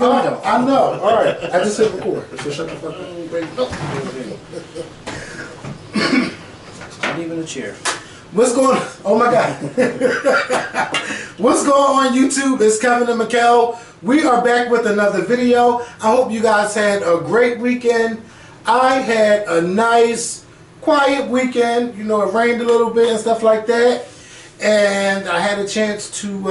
I know. All right. I just hit record. So shut the fuck up. Not even a chair. What's going on? Oh my God. What's going on YouTube? It's Kevin and Mikkel. We are back with another video. I hope you guys had a great weekend. I had a nice, quiet weekend. You know, it rained a little bit and stuff like that. And I had a chance to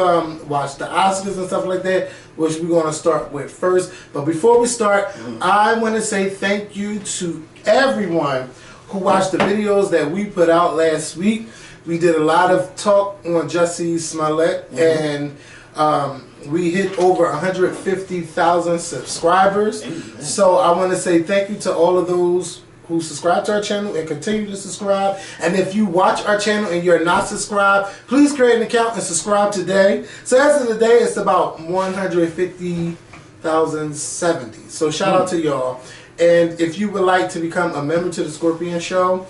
watch the Oscars and stuff like that, which we're going to start with first. But before we start, I want to say thank you to everyone who watched the videos that we put out last week. We did a lot of talk on Jussie Smollett, and we hit over 150,000 subscribers. So I want to say thank you to all of those who subscribe to our channel and continue to subscribe. And if you watch our channel and you're not subscribed, please create an account and subscribe today. So as of today, it's about 150,070. So shout out to y'all. And if you would like to become a member to the Scorpion Show,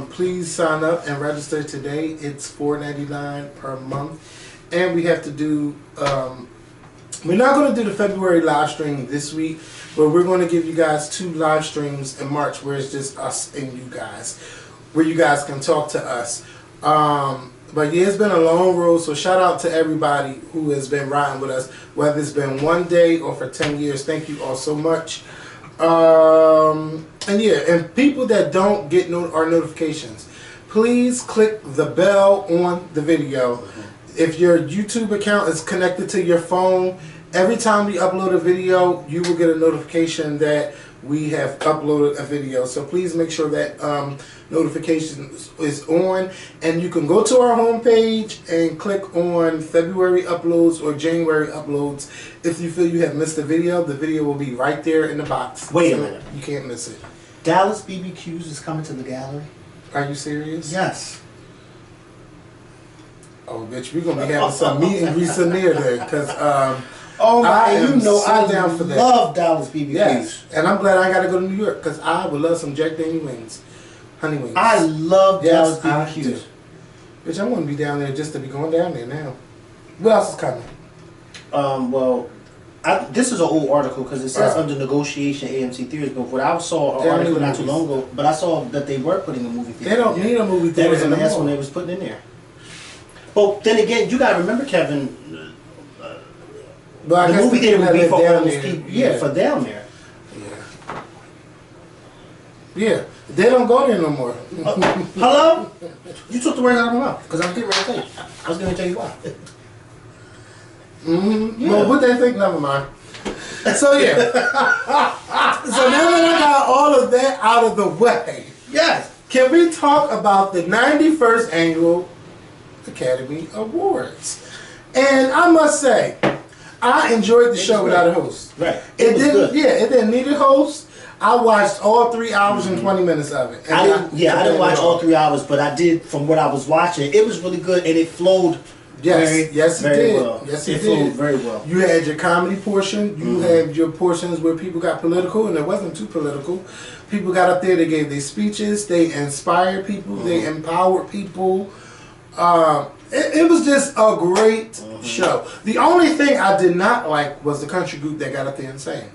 please sign up and register today. It's $4.99 per month. And we have to do, we're not going to do the February live stream this week, but we're going to give you guys 2 live streams in March where it's just us and you guys, where you guys can talk to us. But yeah, it's been a long road, so shout out to everybody who has been riding with us, whether it's been one day or for 10 years. Thank you all so much. And yeah, and people that don't get our notifications, please click the bell on the video. If your YouTube account is connected to your phone, every time we upload a video, you will get a notification that we have uploaded a video. So please make sure that notification is on. And you can go to our homepage and click on February uploads or January uploads. If you feel you have missed a video, the video will be right there in the box. Wait a minute. You can't miss it. Dallas BBQs is coming to the gallery? Are you serious? Yes. Oh, bitch, we're going to be having some meet and greets in there then. Because, oh my, you know so I down for that. love Dallas BBQs. Yes, and I'm glad I got to go to New York because I would love some Jack Daniel wings, honey wings. I love Dallas BBQs. I do. Bitch, I'm going to be down there just to be going down there now. What else is coming? Well, this is an old article because it says under negotiation AMC theaters. But what I saw an article not too long ago, but I saw that they were putting a movie theater. They don't need a movie theater. That was the last one they was putting in there. But then again, you got to remember, Kevin. But the movie theater would be for all those people. Yeah, for down there. Yeah, they don't go there no more. Hello? You took the words out of my mouth because I was getting ready to tell you. I was going to tell you why. Yeah. Well, what they think, never mind. So yeah. So now that I got all of that out of the way, yes, can we talk about the 91st Annual Academy Awards? And I must say, I enjoyed the show without a host. Right. It didn't. Good. Yeah, it didn't need a host. I watched all 3 hours and 20 minutes of it. I didn't watch all 3 hours, but I did from what I was watching. It was really good, and it flowed. Yes, it did. Well. Yes, it flowed very well. You had your comedy portion. You had your portions where people got political, and it wasn't too political. People got up there. They gave their speeches. They inspired people. They empowered people. It was just a great show. The only thing I did not like was the country group that got up there and sang.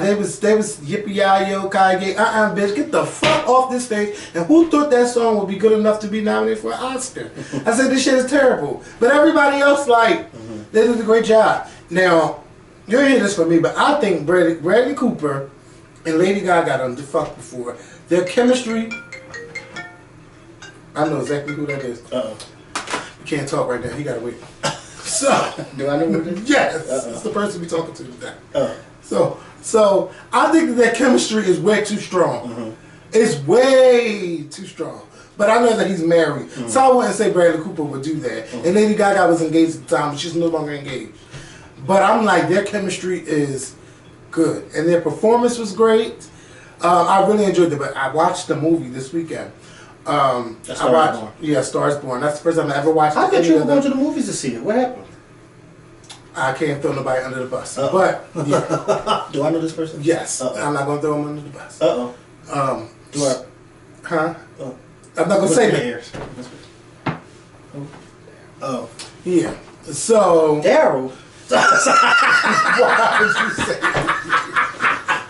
They was yippee-yi-yo, kaige, bitch, get the fuck off this stage. And who thought that song would be good enough to be nominated for an Oscar? I said, this shit is terrible. But everybody else, like, they did a great job. Now, you'll hear this from me, but I think Bradley Cooper and Lady Gaga done fucked before. Their chemistry, I know exactly who that is. You can't talk right now. He gotta wait. So, do I know who it is? Yes, it's the person we talking to today. So I think that chemistry is way too strong. It's way too strong. But I know that he's married, so I wouldn't say Bradley Cooper would do that. And Lady Gaga was engaged at the time, but she's no longer engaged. But I'm like, their chemistry is good, and their performance was great. I really enjoyed it. But I watched the movie this weekend. Stars Born. Yeah, Stars Born. That's the first time I ever watched it. I thought you were going to the movies to see it. What happened? I can't throw nobody under the bus. But yeah. Do I know this person? Yes. I'm not gonna throw him under the bus. Do I? Huh? I'm not gonna say that. Oh. Yeah. So Daryl. Why would you say that?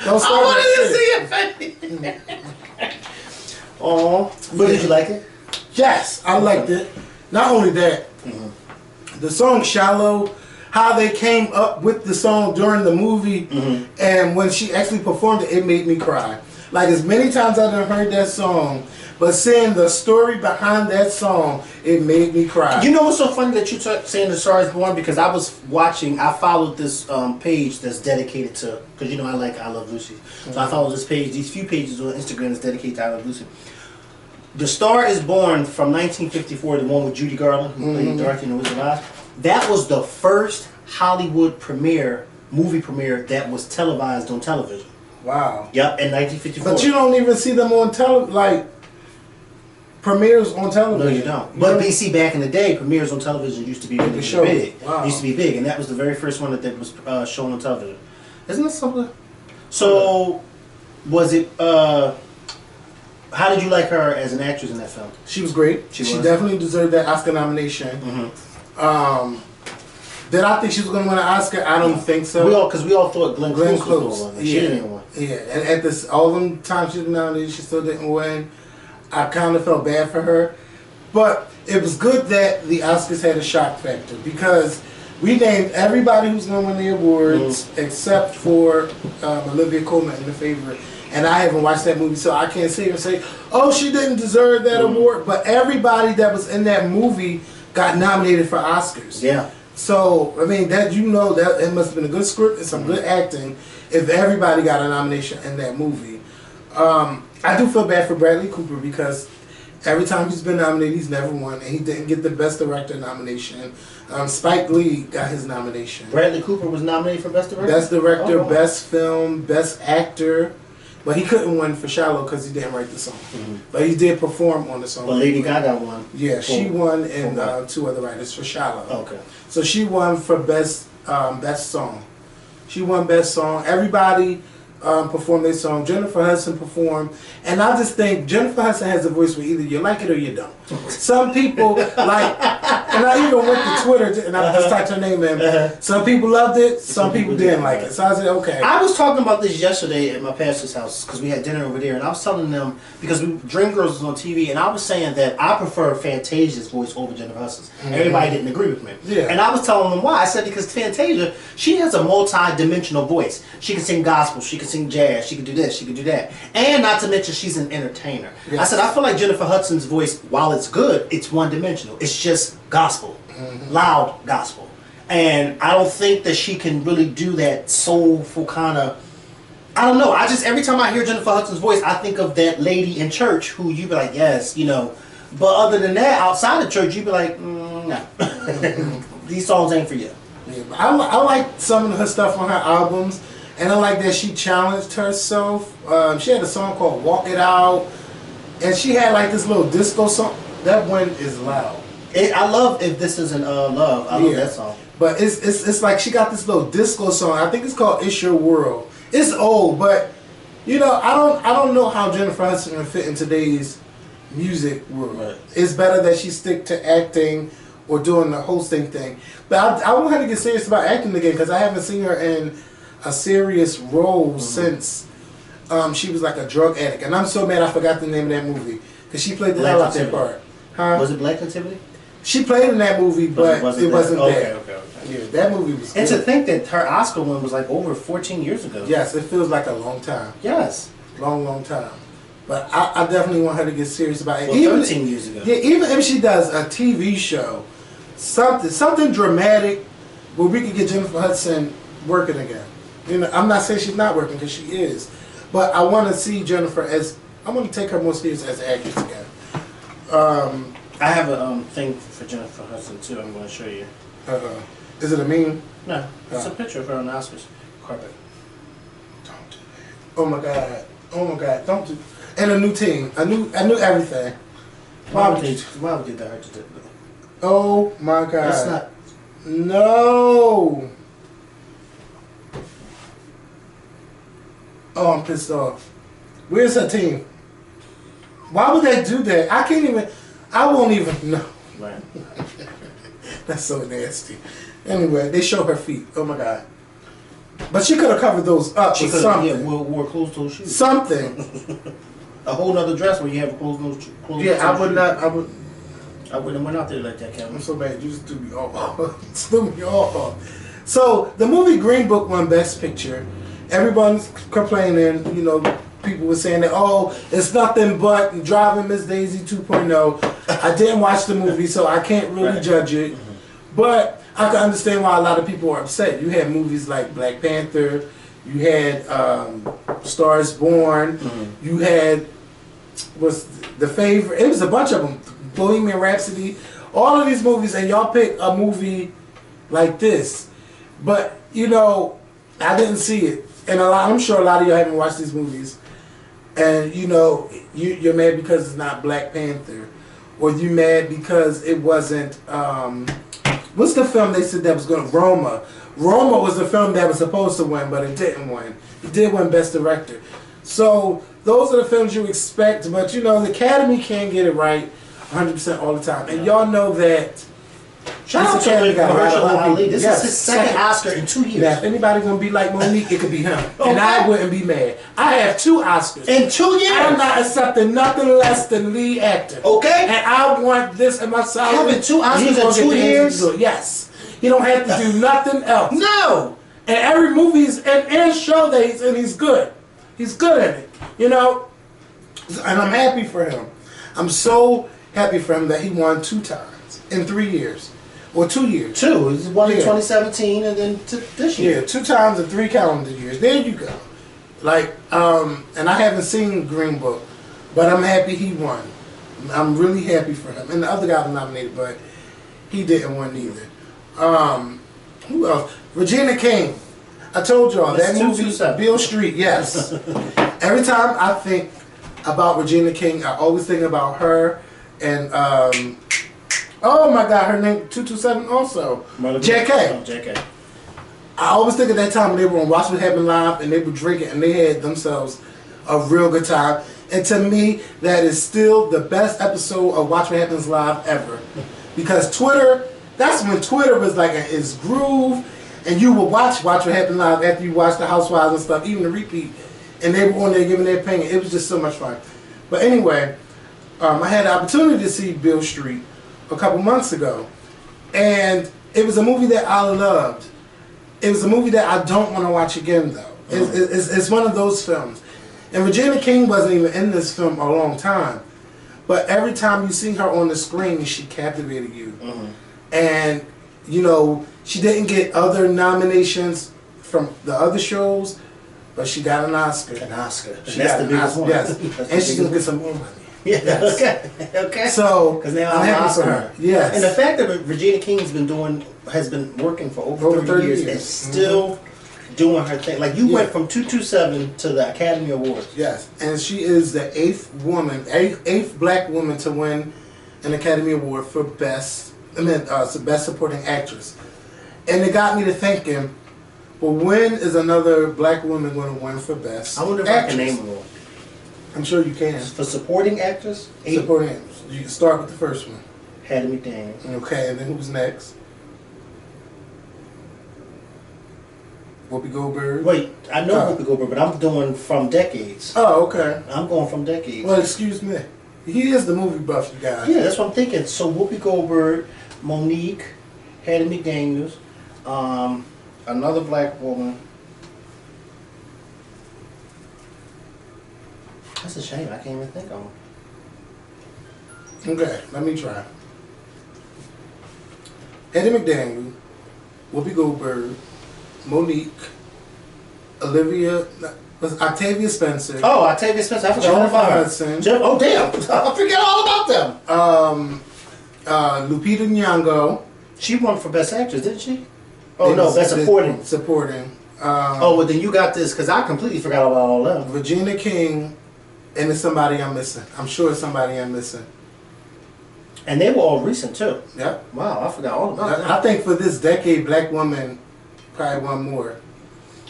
Don't start I wanted to see your face. Oh, but did you like it? Yes, I liked it. Not only that, the song "Shallow," how they came up with the song during the movie, and when she actually performed it, it made me cry. Like as many times I've heard that song, but seeing the story behind that song, it made me cry. You know what's so funny that you saying "The Star Is Born" because I was watching. I followed this page that's dedicated to because you know I Love Lucy, so I followed this page. These few pages on Instagram that's dedicated to I Love Lucy. The Star Is Born from 1954, the one with Judy Garland who played Dorothy in The Wizard of Oz. That was the first Hollywood movie premiere that was televised on television. Wow. Yep, in 1954. But you don't even see them on premieres on television. No, you don't. But BC back in the day, premieres on television used to be really big. Wow. Used to be big, and that was the very first one that was shown on television. Isn't that something? So, was it? How did you like her as an actress in that film? She was great. She definitely deserved that Oscar nomination. Did I think she was going to win an Oscar? I don't think so. We all thought Glenn Close was going to win. She didn't win. Yeah, and at this all them times she was nominated, she still didn't win. I kind of felt bad for her, but it was good that the Oscars had a shock factor because we named everybody who's going to win the awards except for Olivia Colman in The Favorite. And I haven't watched that movie, so I can't sit here and say, oh, she didn't deserve that award. But everybody that was in that movie got nominated for Oscars. Yeah. So, I mean, that it must have been a good script and some good acting if everybody got a nomination in that movie. I do feel bad for Bradley Cooper because every time he's been nominated, he's never won. And he didn't get the Best Director nomination. Spike Lee got his nomination. Bradley Cooper was nominated for Best Director? Best Director, Best Film, Best Actor. But he couldn't win for Shallow because he didn't write the song. But he did perform on the song. But Lady Gaga won. Yeah, she won and two other writers for Shallow. Okay. So she won for best song. She won best song. Everybody performed their song. Jennifer Hudson performed. And I just think Jennifer Hudson has a voice where either you like it or you don't. Some people like, and I even went to Twitter and I just typed her name in. Some people loved it, some people didn't like it. So I said, okay. I was talking about this yesterday at my pastor's house because we had dinner over there, and I was telling them because Dreamgirls was on TV, and I was saying that I prefer Fantasia's voice over Jennifer Hudson's. Everybody didn't agree with me. Yeah. And I was telling them why. I said because Fantasia, she has a multi-dimensional voice. She can sing gospel, she can sing jazz, she can do this, she can do that. And not to mention she's an entertainer. Yes. I said I feel like Jennifer Hudson's voice, while it's good, it's one-dimensional. It's just gospel. Loud gospel. And I don't think that she can really do that soulful kind of, I don't know. I just, every time I hear Jennifer Hudson's voice, I think of that lady in church who you be like, yes, you know. But other than that, outside of church, you be like, no. These songs ain't for you. Yeah, but I like some of her stuff on her albums. And I like that she challenged herself. She had a song called Walk It Out. And she had like this little disco song. That one is loud. I love If This Isn't Love. I love that song. But it's like she got this little disco song. I think it's called It's Your World. It's old, but you know, I don't know how Jennifer Hudson would fit in today's music world. Right. It's better that she stick to acting or doing the hosting thing. But I want her to get serious about acting again because I haven't seen her in a serious role since she was like a drug addict. And I'm so mad I forgot the name of that movie because she played the hell out that part. Huh? Was it Black Activity? She played in that movie, but it wasn't that. Okay. Yeah, that movie was good. And to think that her Oscar win was like over 14 years ago. Yes, it feels like a long time. Yes. Long time. But I definitely want her to get serious about it. Well, even 13 years ago. Yeah, even if she does a TV show, something dramatic where we could get Jennifer Hudson working again. You know, I'm not saying she's not working because she is. But I want to see Jennifer I want to take her more serious as an actress again. I have a thing for Jennifer Hudson too. I'm going to show you. Is it a meme? No, it's a picture of her on the Oscars carpet. Don't do that. Oh my God! Don't do. And a new team. I knew everything. Why would you do that? Oh my God! That's not. No. Oh, I'm pissed off. Where's her team? Why would they do that? I won't even know. Right. That's so nasty. Anyway, they show her feet. Oh my God. But she could have covered those up She with could something. have wore closed-toe shoes. Something. A whole nother dress where you have a closed-toe shoes. Yeah, I would not. I wouldn't have went out there like that, Kevin. I'm so bad. You just threw me off. Threw me off. So the movie Green Book won Best Picture. Everyone's complaining. You know, people were saying that, oh, it's nothing but Driving Miss Daisy 2.0. I didn't watch the movie, so I can't really judge it. But I can understand why a lot of people are upset. You had movies like Black Panther. You had Stars Born. You had was the favorite. It was a bunch of them. Bohemian Rhapsody. All of these movies, and y'all pick a movie like this. But you know, I didn't see it, and I'm sure a lot of y'all haven't watched these movies. And you know, you're mad because it's not Black Panther, or you mad because it wasn't. What's the film they said that was going to Roma? Roma was the film that was supposed to win, but it didn't win. It did win Best Director. So those are the films you expect, but you know the Academy can't get it right 100% all the time, and y'all know that. Shout out to Mahershala Ali. This is his second Oscar in 2 years. Now, if anybody's gonna be like Monique, it could be him, and I wouldn't be mad. I have 2 Oscars in 2 years. I'm not accepting nothing less than lead actor. Okay, and I want this in my salary. Having 2 Oscars in 2 years. Yes, he don't have to do nothing else. No, and every movie and show that he's in, he's good. He's good at it. You know, and I'm happy for him. I'm so happy for him that he won 2 times in 3 years. Or 2 years. 2. It's one in 2017 and then this year. Yeah, 2 times in 3 calendar years. There you go. Like, and I haven't seen Green Book, but I'm happy he won. I'm really happy for him. And the other guy was nominated, but he didn't win either. Who else? Regina King. I told y'all, that movie, Beale Street, yes. Every time I think about Regina King, I always think about her and, oh my God, her name 227 also. JK. Oh, JK. I always think of that time when they were on Watch What Happened Live and they were drinking and they had themselves a real good time. And to me, that is still the best episode of Watch What Happens Live ever. Because Twitter, that's when Twitter was like its groove, and you would watch What Happened Live after you watched the Housewives and stuff, even the repeat, and they were on there giving their opinion. It was just so much fun. But anyway, I had the opportunity to see Beale Street a couple months ago, and it was a movie that I loved. It was a movie that I don't want to watch again, though. It's one of those films. And Regina King wasn't even in this film a long time, but every time you see her on the screen, she captivated you. And you know, she didn't get other nominations from the other shows, but she got an Oscar. An Oscar. She got the biggest one. Yes, and she's gonna get some more money. Yeah. Yes. Okay. So, because now I'm happy for her. Yes. And the fact that Regina King's has been working for over 30 years and still doing her thing. Like you went from 227 to the Academy Awards. Yes, and she is the 8th black woman to win an Academy Award for best supporting actress. And it got me to thinking, well, when is another black woman going to win for best? I wonder if actress? I can name them all. I'm sure you can. For supporting actress? 8. Supporting actress. You can start with the first one. Hattie McDaniel. Okay, and then who's next? Whoopi Goldberg. Wait, I know Whoopi Goldberg, but I'm doing from decades. Oh, okay. I'm going from decades. Well, excuse me. He is the movie buff, you guys. Yeah, that's what I'm thinking. So Whoopi Goldberg, Monique, Hattie McDaniels, another black woman. That's a shame. I can't even think of them. Okay, let me try. Hattie McDaniel, Whoopi Goldberg, Monique, Octavia Spencer. Oh, Octavia Spencer. I forgot all about her. Hudson. Oh, damn. I forget all about them. Lupita Nyong'o. She won for Best Actress, didn't she? Oh, no, Best Supporting. Supporting. Oh, well, then you got this, because I completely forgot about all of them. Regina King, and it's somebody I'm missing. I'm sure it's somebody I'm missing. And they were all recent, too. Yep. Wow, I forgot all about them. I think for this decade, black woman probably won more.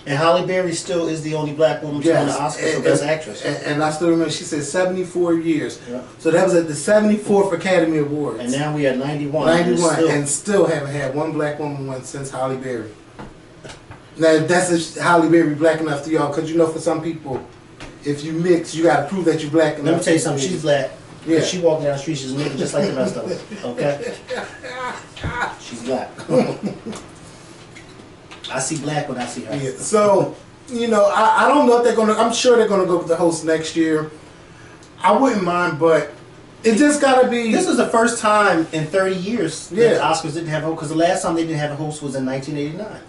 And Halle Berry still is the only black woman to win the Oscar for Best Actress. And I still remember she said 74 years. Yeah. So that was at the 74th Academy Awards. And now we at 91. 91, and still haven't had one black woman win since Halle Berry. Now, that's Halle Berry black enough to y'all, because you know for some people, if you mix, you got to prove that you're black enough. Let me tell you something, she's black. Yeah. She walking down the street, she's a nigga just like the rest of us. Okay? She's black. I see black when I see her. Yeah. So, you know, I don't know if they're going to, I'm sure they're going to go with the host next year. I wouldn't mind, but it just got to be. This is the first time in 30 years that the Oscars didn't have a host, because the last time they didn't have a host was in 1989.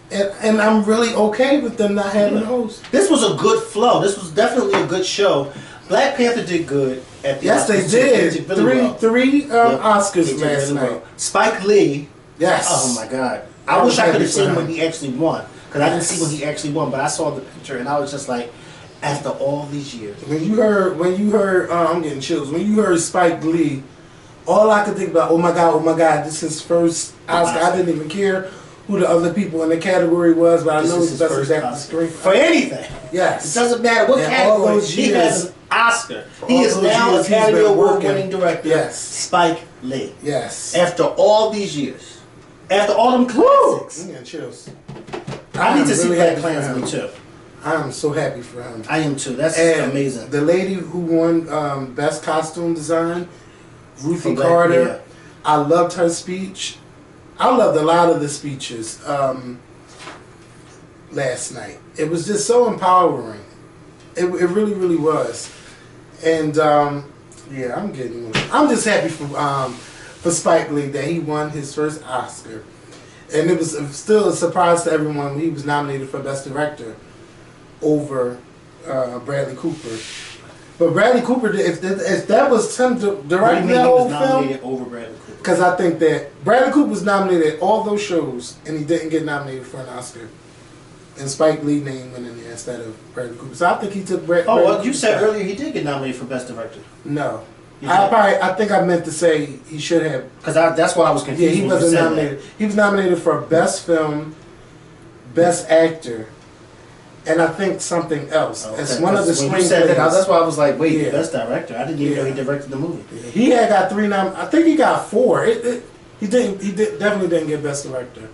And I'm really okay with them not having a host. This was a good flow. This was definitely a good show. Black Panther did good at the Yes, Oscars. they did. They did really well. Three Oscars They did last really night. well. Spike Lee. Yes. Oh my God. I wish I could have seen when he actually won. Because I didn't see when he actually won, but I saw the picture and I was just like, after all these years. When you heard, I'm getting chills. When you heard Spike Lee, all I could think about, oh my God, this is his first Oscar. I didn't even care who the other people in the category was, but I know he's best actor screen. For anything. Yes. It doesn't matter what category. He has an Oscar. He is now Academy Award winning director. Yes. Spike Lee. Yes. After all these years. After all them classics. I'm getting chills. I need to see Black Klansman too. I am so happy for him. I am too. That's amazing. The lady who won Best Costume Design, Ruthie Carter, yeah. I loved her speech. I loved a lot of the speeches last night. It was just so empowering. It really, really was. And yeah, I'm just happy for Spike Lee that he won his first Oscar. And it was still a surprise to everyone when he was nominated for Best Director over Bradley Cooper. But Bradley Cooper, if that was him directing that whole film, nominated over Bradley Cooper. Because I think that Bradley Cooper was nominated at all those shows, and he didn't get nominated for an Oscar. And Spike Lee name went in there instead of Bradley Cooper. So I think he took Bradley Cooper. Well, you said earlier he did get nominated for Best Director. No. I think I meant to say he should have. Because that's why I was confused. Yeah, he wasn't nominated. He was nominated for Best Film, Best Actor, and I think something else. Okay. It's one of the screenplays. That's why I was like, wait, Yeah. Best Director? I didn't even know he directed the movie. Yeah. He had got 3 I think he got 4. He definitely didn't get Best Director.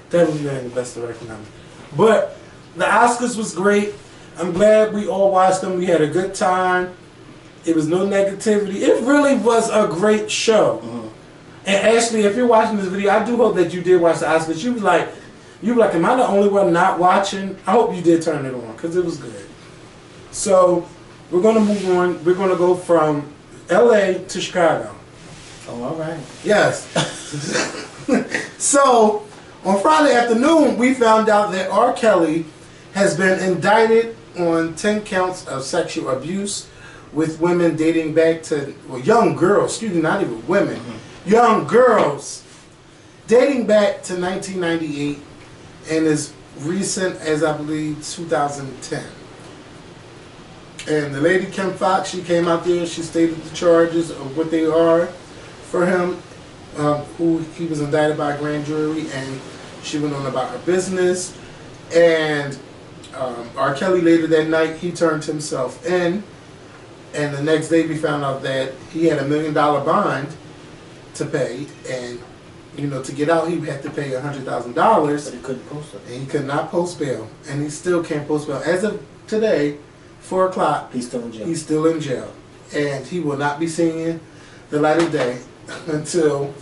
Definitely didn't get Best Director nomination. But the Oscars was great. I'm glad we all watched them. We had a good time. It was no negativity. It really was a great show. Mm-hmm. And Ashley, if you're watching this video, I do hope that you did watch the Oscars. You were like, am I the only one not watching? I hope you did turn it on because it was good. So we're gonna move on. We're gonna go from LA to Chicago. Oh, all right. Yes. So on Friday afternoon, we found out that R. Kelly has been indicted on 10 counts of sexual abuse with women dating back to, well, young girls, excuse me, not even women, young girls dating back to 1998 and as recent as, I believe, 2010. And the lady, Kim Fox, she came out there, she stated the charges of what they are for him, who he was indicted by a grand jury, and she went on about her business. And R. Kelly later that night, he turned himself in. And the next day we found out that he had $1 million bond to pay, and to get out he had to pay $100,000. But he couldn't post it. And he could not post bail, and he still can't post bail. As of today, 4 o'clock, he's still in jail. He's still in jail, and he will not be seeing the light of day until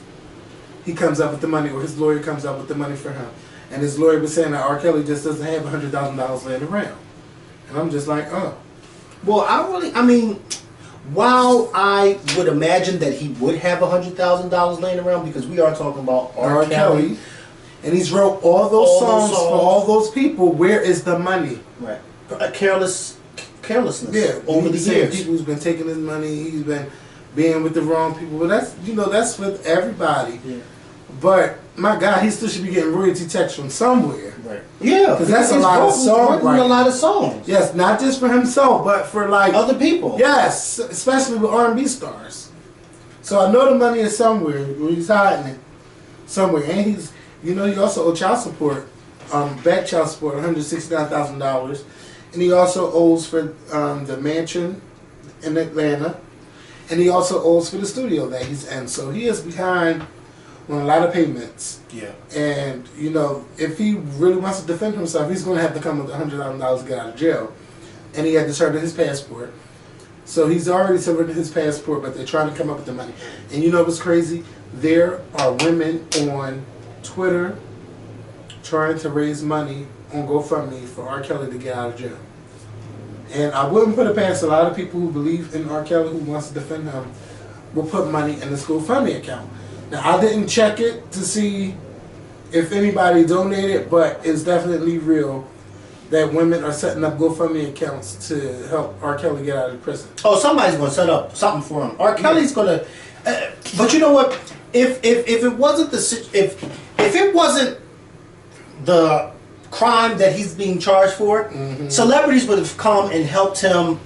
he comes up with the money, or his lawyer comes up with the money for him. And his lawyer was saying that R. Kelly just doesn't have $100,000 laying around, and I'm just like, oh. Well, while I would imagine that he would have $100,000 laying around, because we are talking about R. Kelly. And he's wrote all those songs for all those people. Where is the money? Right. Carelessness. Yeah. Over the years. People who's been taking his money. He's been being with the wrong people. But that's with everybody. Yeah. But my God, he still should be getting royalty checks from somewhere. Right. Yeah. Because that's a lot of songs. A lot of songs. Yes, not just for himself, but for like other people. Yes, especially with R&B stars. So I know the money is somewhere. He's hiding it somewhere, and he also owed child support back child support, $169,000, and he also owes for the mansion in Atlanta, and he also owes for the studio that he's in. So he is behind on a lot of payments. Yeah. And you know, if he really wants to defend himself, he's going to have to come with $100,000 to get out of jail, and he had to surrender his passport. So he's already surrendered his passport, but they're trying to come up with the money. And you know what's crazy? There are women on Twitter trying to raise money on GoFundMe for R. Kelly to get out of jail. And I wouldn't put it past a lot of people who believe in R. Kelly, who wants to defend him, will put money in this GoFundMe account. Now, I didn't check it to see if anybody donated, but it's definitely real that women are setting up GoFundMe accounts to help R. Kelly get out of prison. Oh, somebody's going to set up something for him. R. Kelly's going to... but you know what? If it wasn't if it wasn't the crime that he's being charged for, celebrities would have come and helped him.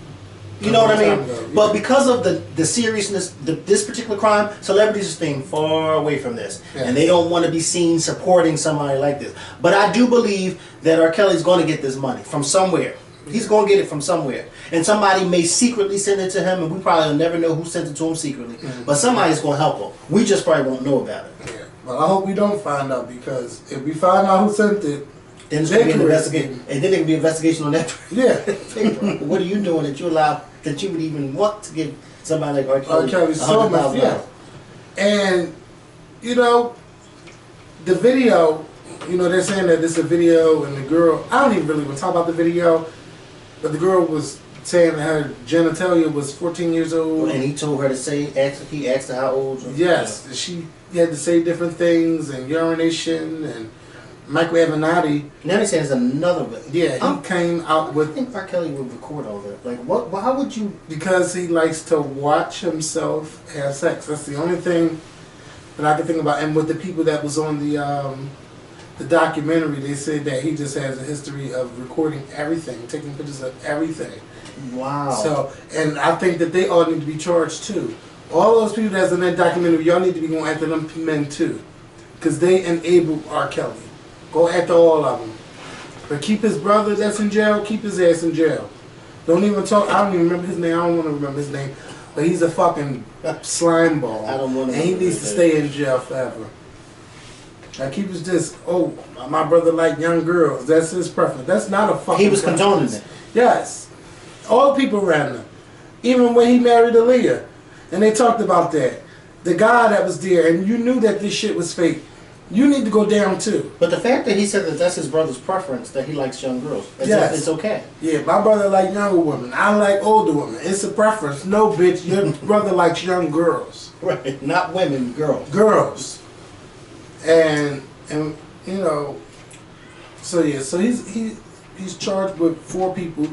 You know what I mean? Ago, yeah. But because of the seriousness, this particular crime, celebrities are staying far away from this, and they don't want to be seen supporting somebody like this. But I do believe that R. Kelly's going to get this money from somewhere. He's going to get it from somewhere, and somebody may secretly send it to him, and we probably will never know who sent it to him secretly. But somebody's going to help him. We just probably won't know about it. Yeah. Well, I hope we don't find out, because if we find out who sent it, then it's going to be an investigation, and then it can be an investigation on that. Yeah. What are you doing that you allow that you would even want to give somebody like R. Kelly? R. Kelly so much, yeah. And you know, the video, you know, they're saying that this is a video, and the girl, I don't even really want to talk about the video, but the girl was saying that her genitalia was 14 years old. And he told her to say, he asked her how old. Yes, she had to say different things, and urination, and Michael Avenatti. Now they say there's another one. Yeah, he came out with... I think R. Kelly would record all that. Like, what? How would you... Because he likes to watch himself have sex. That's the only thing that I can think about. And with the people that was on the documentary, they said that he just has a history of recording everything, taking pictures of everything. Wow. So, and I think that they all need to be charged too. All those people that's in that documentary, y'all need to be going after them men too, because they enabled R. Kelly. Go after all of them. But keep his brother that's in jail, keep his ass in jail. Don't even talk, I don't even remember his name, I don't want to remember his name. But he's a fucking slime ball. I don't want to. And he needs to stay in jail forever. Like he was just, oh, my brother like young girls. That's his preference. That's not a fucking He was condoning it. Yes. All the people around him. Even when he married Aaliyah. And they talked about that. The guy that was there, and you knew that this shit was fake. You need to go down too. But the fact that he said that that's his brother's preference, that he likes young girls, it's okay. Yeah, my brother like younger women. I like older women. It's a preference. No, bitch, your brother likes young girls. Right, not women, girls. Girls. And you know, so yeah, so he's charged with 4 people,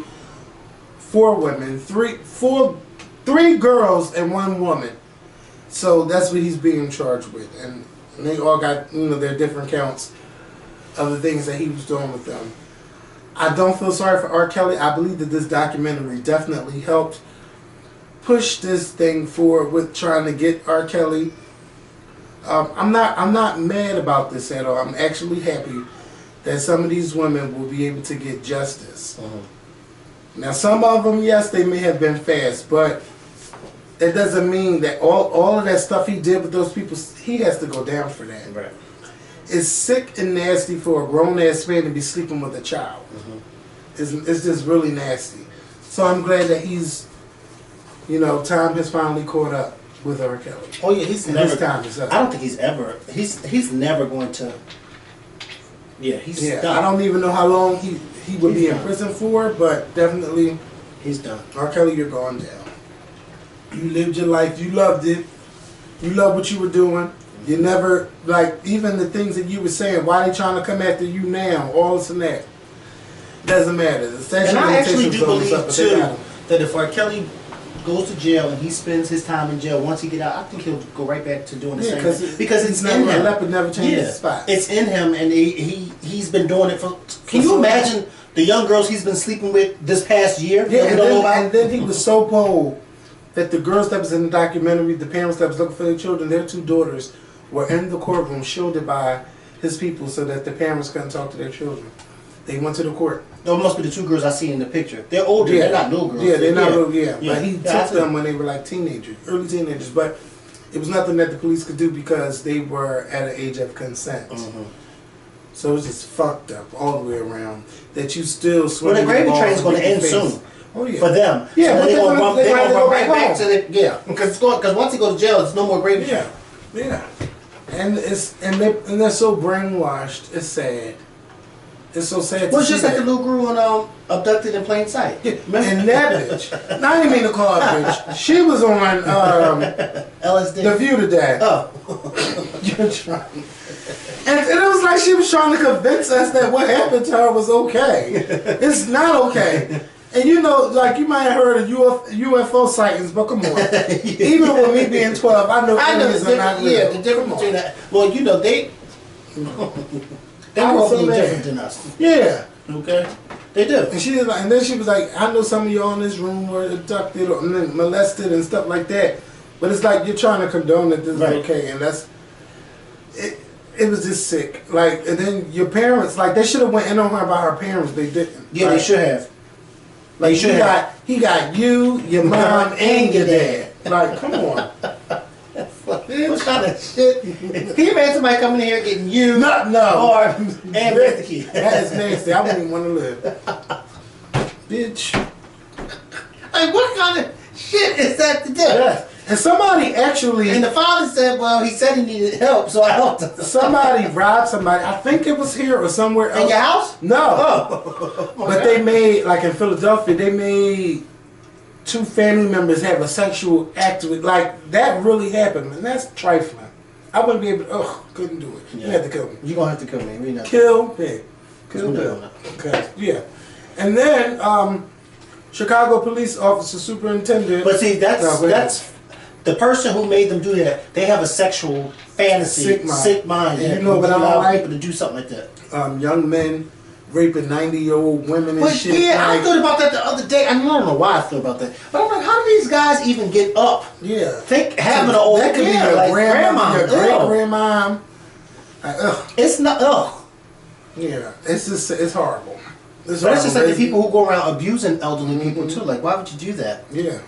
4 women, 3 girls and 1 woman. So that's what he's being charged with, and they all got, you know, their different counts of the things that he was doing with them. I don't feel sorry for R. Kelly. I believe that this documentary definitely helped push this thing forward with trying to get R. Kelly. I'm not mad about this at all. I'm actually happy that some of these women will be able to get justice. Now, some of them, yes, they may have been fast, but that doesn't mean that all of that stuff he did with those people, he has to go down for that. Right. It's sick and nasty for a grown-ass man to be sleeping with a child. It's just really nasty. So I'm glad that he's, you know, time has finally caught up with R. Kelly. Oh yeah, he's never. His time is up. I don't think he's ever. He's never going to. Yeah, he's done. I don't even know how long he would be in prison for, but definitely he's done. R. Kelly, you're going down. You lived your life. You loved it. You loved what you were doing. You never, like, even the things that you were saying, why they trying to come after you now, all this and that. Doesn't matter. The statute And I actually do limitations believe, up, too, that if R. Kelly goes to jail and he spends his time in jail, once he get out, I think he'll go right back to doing the same thing. Because it's in him. Leopard never changes his spot. It's in him, and he's been doing it for... Can you imagine the young girls he's been sleeping with this past year? Yeah, and then he was so bold that the girls that was in the documentary, the parents that was looking for their children, their 2 daughters, were in the courtroom shielded by his people so that the parents couldn't talk to their children. They went to the court. Those must be the 2 girls I see in the picture. They're older. Yeah. They're not little girls. Yeah, they're not little. Yeah, Yeah. but he took them when they were like teenagers, early teenagers. But it was nothing that the police could do because they were at an age of consent. So it was just fucked up all the way around. That you still swing. Well, the gravy train's going to end soon. Oh yeah. For them. Yeah, so but they're going to run right back home. to the because once he goes to jail, there's no more gravy train. Yeah. And they're so brainwashed. It's sad. It's so sad. Well, it's just like the little girl on Abducted in Plain Sight. Yeah. And that bitch. Now, I didn't mean to call her bitch. She was on LSD. The View today. Oh. You're trying. And it was like she was trying to convince us that what happened to her was okay. It's not okay. And you know, like you might have heard of UFO sightings, but come on. Even with me being 12, I know aliens are not real. Yeah, the difference between that. Well, you know, they grow up being different than us. Yeah. Okay. They do. And she was like, and then she was like, I know some of y'all in this room were abducted or molested and stuff like that. But it's like you're trying to condone that this is okay, and that's it. It was just sick. Like, and then your parents, like, they should have went in on her about her parents. They didn't. Yeah, like, they should have. Like, he got you, your mom, and your dad. Like, come on. What kind of shit? Can you imagine somebody coming in here getting you? No. Or and Ricky? That is nasty. I wouldn't even want to live. Bitch. Like, what kind of shit is that to do? Yes. And somebody actually... And the father said, well, he said he needed help, so I helped him. Somebody robbed somebody. I think it was here or somewhere else. In your house? No. Oh. But they made, like in Philadelphia, they made 2 family members have a sexual act with, like, that really happened, and that's trifling. I wouldn't be able to, couldn't do it. Yeah. You had to kill me. You're going to have to kill me. We know. Kill me. Kill me. Okay, yeah. And then, Chicago police officer superintendent. But see, that's the person who made them do that. They have a sexual fantasy, sick mind. And you know what I don't like? People to do something like that. Young men raping 90-year-old women and shit. Yeah, like, I thought about that the other day. I don't know why I thought about that. But I'm like, how do these guys even get up? Yeah. Having an old that could be your like grandma, your great-grandma. It's not, Yeah, it's just, it's horrible. It's just like the people who go around abusing elderly people too. Like, why would you do that? Yeah.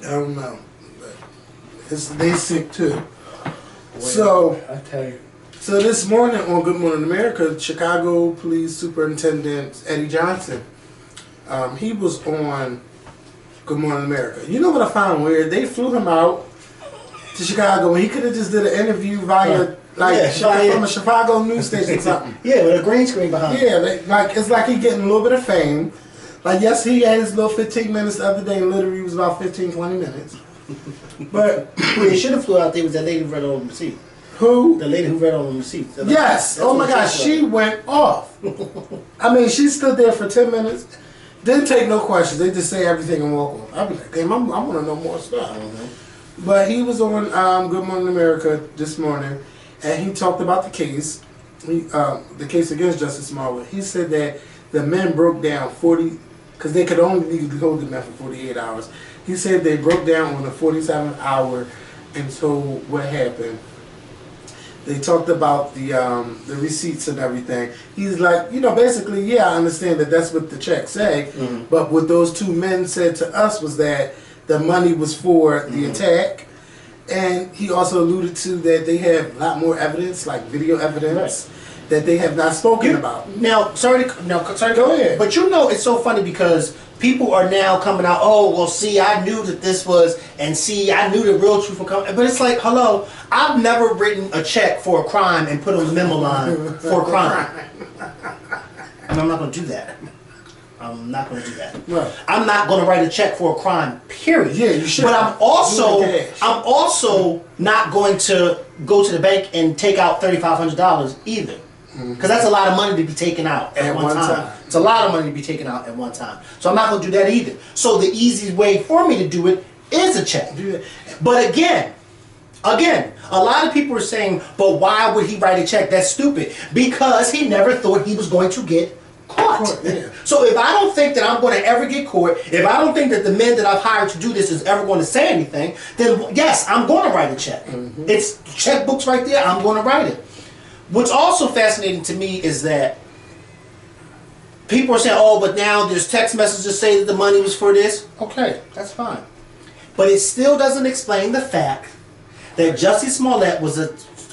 I don't know. They sick too. Well, so, I tell you. So this morning on Good Morning America, Chicago Police Superintendent Eddie Johnson, he was on Good Morning America. You know what I found weird? They flew him out to Chicago, and he could have just did an interview via from a Chicago news station or something. Yeah, with a green screen behind. Yeah, like it's like he getting a little bit of fame. Like, yes, he had his little 15 minutes the other day, and literally it was about 15, 20 minutes. But they should have flew out there was that lady who read on the receipt. Who? The lady who read on the receipt. Yes. Oh my gosh, she went off. I mean, she stood there for 10 minutes, didn't take no questions. They just say everything and walk off. I'd be like, damn, I want to know more stuff. But he was on Good Morning America this morning, and he talked about the case, the case against Jussie Smollett. He said that the men broke down 40, because they could only legally hold the men for 48 hours. He said they broke down on the 47th hour and told what happened. They talked about the receipts and everything. He's like, you know, basically, yeah, I understand that that's what the checks say, but what those 2 men said to us was that the money was for the attack, and he also alluded to that they have a lot more evidence, like video evidence, that they have not spoken about. Now, sorry, go ahead. But you know, it's so funny because people are now coming out, oh, well, see, I knew that this was, and see, I knew the real truth would come. But it's like, hello, I've never written a check for a crime and put on the memo line for a crime. And I'm not going to do that. I'm not going to do that. Right. I'm not going to write a check for a crime, period. Yeah, you should. But I'm also not going to go to the bank and take out $3,500 either. Because that's a lot of money to be taken out at one time. It's a lot of money to be taken out at one time. So I'm not going to do that either. So the easiest way for me to do it is a check. But again, a lot of people are saying, but why would he write a check? That's stupid. Because he never thought he was going to get caught. Yeah. So if I don't think that I'm going to ever get caught, if I don't think that the men that I've hired to do this is ever going to say anything, then yes, I'm going to write a check. It's checkbooks right there. I'm going to write it. What's also fascinating to me is that people are saying, oh, but now there's text messages saying that the money was for this. Okay, that's fine. But it still doesn't explain the fact that Jussie Smollett was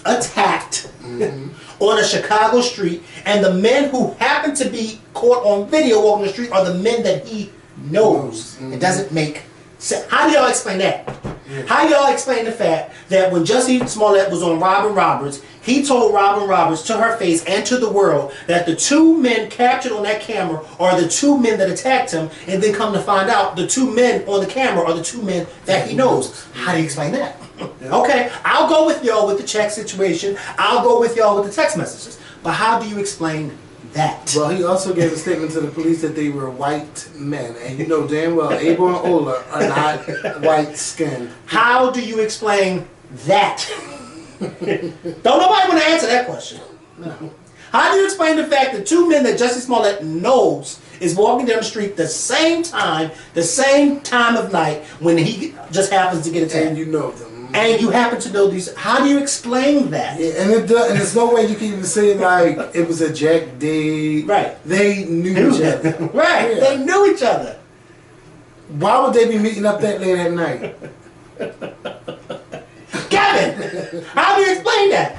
attacked on a Chicago street, and the men who happen to be caught on video walking the street are the men that he knows. It doesn't make sense. How do y'all explain that? How do y'all explain the fact that when Jussie Smollett was on Robin Roberts, he told Robin Roberts to her face and to the world that the two men captured on that camera are the two men that attacked him, and then come to find out the two men on the camera are the two men that he knows? How do you explain that? Okay, I'll go with y'all with the check situation. I'll go with y'all with the text messages. But how do you explain that? Well, he also gave a statement to the police that they were white men. And you know damn well Abel and Ola are not white skinned. How do you explain that? Don't nobody want to answer that question. No. How do you explain the fact that two men that Jussie Smollett knows is walking down the street the same time of night when he just happens to get attacked? And you know them. And you happen to know these. How do you explain that? Yeah, and there's no way you can even say like it was a Jack Day. Right. They knew each other. Right. Yeah. They knew each other. Why would they be meeting up that late at night? Kevin, how do you explain that?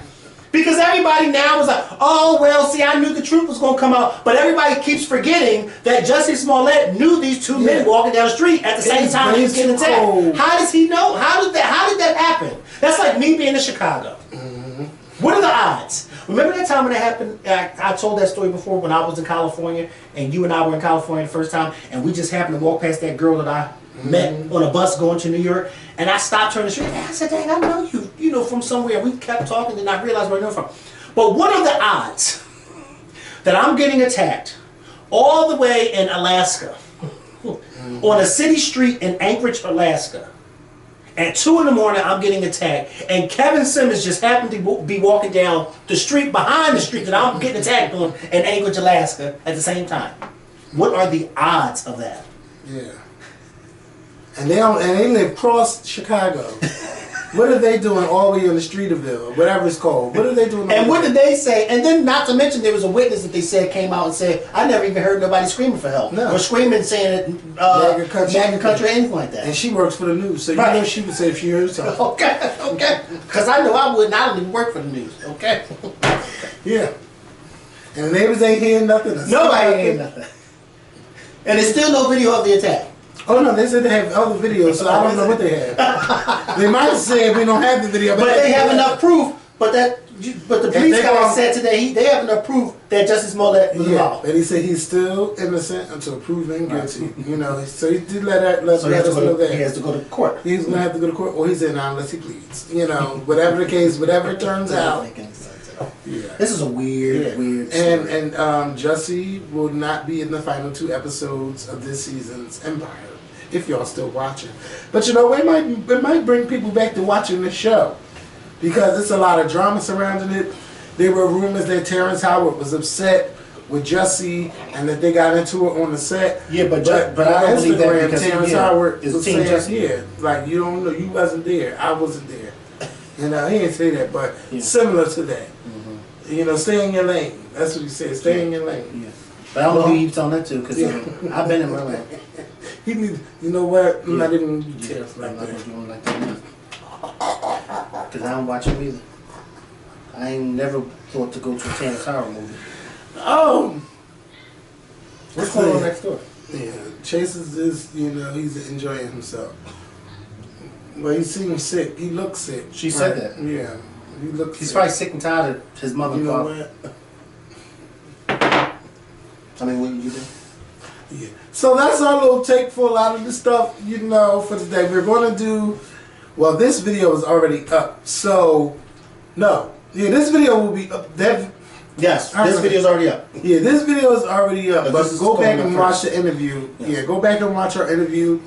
Because everybody now is like, oh, well, see, I knew the truth was going to come out. But everybody keeps forgetting that Jussie Smollett knew these two men walking down the street at the same time he was getting attacked. How does he know? How did that happen? That's like me being in Chicago. What are the odds? Remember that time when it happened? I told that story before when I was in California, and you and I were in California the first time, and we just happened to walk past that girl that I met on a bus going to New York, and I stopped her in the street, and I said, dang, I know you know, from somewhere. We kept talking, and I realized where I know from. But what are the odds that I'm getting attacked all the way in Alaska, on a city street in Anchorage, Alaska, at 2 in the morning, I'm getting attacked, and Kevin Simmons just happened to be walking down the street behind the street that I'm getting attacked on in Anchorage, Alaska at the same time? What are the odds of that? Yeah. And they live across Chicago. What are they doing all the way on the Streeterville, whatever it's called? What are they doing? And what did they say? And then, not to mention, there was a witness that they said came out and said, I never even heard nobody screaming for help. No. Or screaming saying MAGA country or anything like that. And she works for the news, so you know she would say if she heard something. Okay. Because I know I wouldn't. I don't even work for the news. Okay. Yeah. And the neighbors ain't hearing nothing. Nobody ain't hearing nothing. And there's still no video of the attack. Oh no, they said they have other videos, so I don't know what they have. They might say we don't have the video, but they have enough proof. But the police guy said today they have enough proof that Jussie Smollett was involved. And he said he's still innocent until proven guilty. You know, so he did let us know that he has to go to court. He's gonna have to go to court, or he's in now unless he pleads. You know, whatever the case, whatever it turns out. Yeah. This is a weird story. And Jussie will not be in the final 2 episodes of this season's Empire. If y'all still watching. But you know, it might bring people back to watching the show. Because it's a lot of drama surrounding it. There were rumors that Terrence Howard was upset with Jussie and that they got into it on the set. Yeah, but I don't believe that because Terrence Howard was saying, like, you don't know, you wasn't there, I wasn't there. You know, he didn't say that, but similar to that. You know, stay in your lane. That's what he said, stay in your lane. Yeah. But I don't believe he was on that too, because I've been in my lane. You know what? I'm not even going to I'm not going to do him like that now. Because I don't watch him either. I ain't never thought to go to a Terrence Howard movie. Oh! What's going on next door? Yeah, Chase is you know, he's enjoying himself. Well, he seems sick. He looks sick. She said that. Yeah. He looks He's sick. probably sick and tired of his mother and father. You know what? I mean, what did you do? Yeah. So that's our little take for a lot of the stuff, you know, for today. We're going to do, well, this video is already up. So, no. Yeah, this video will be up. Yes, this video is already up. Yeah, this video is already up. But go back and watch the interview. Yeah, go back and watch our interview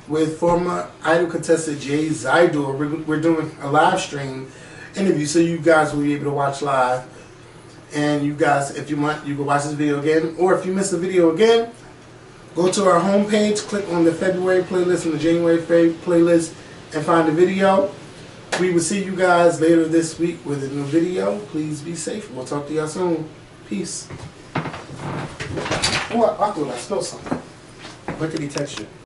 with former Idol contestant Jay Zidor. We're doing a live stream interview, so you guys will be able to watch live. And you guys, if you want, you can watch this video again. Or if you missed the video again, go to our homepage, click on the February playlist and the January playlist, and find the video. We will see you guys later this week with a new video. Please be safe. We'll talk to y'all soon. Peace. Oh, I thought I spilled something. What did he text you?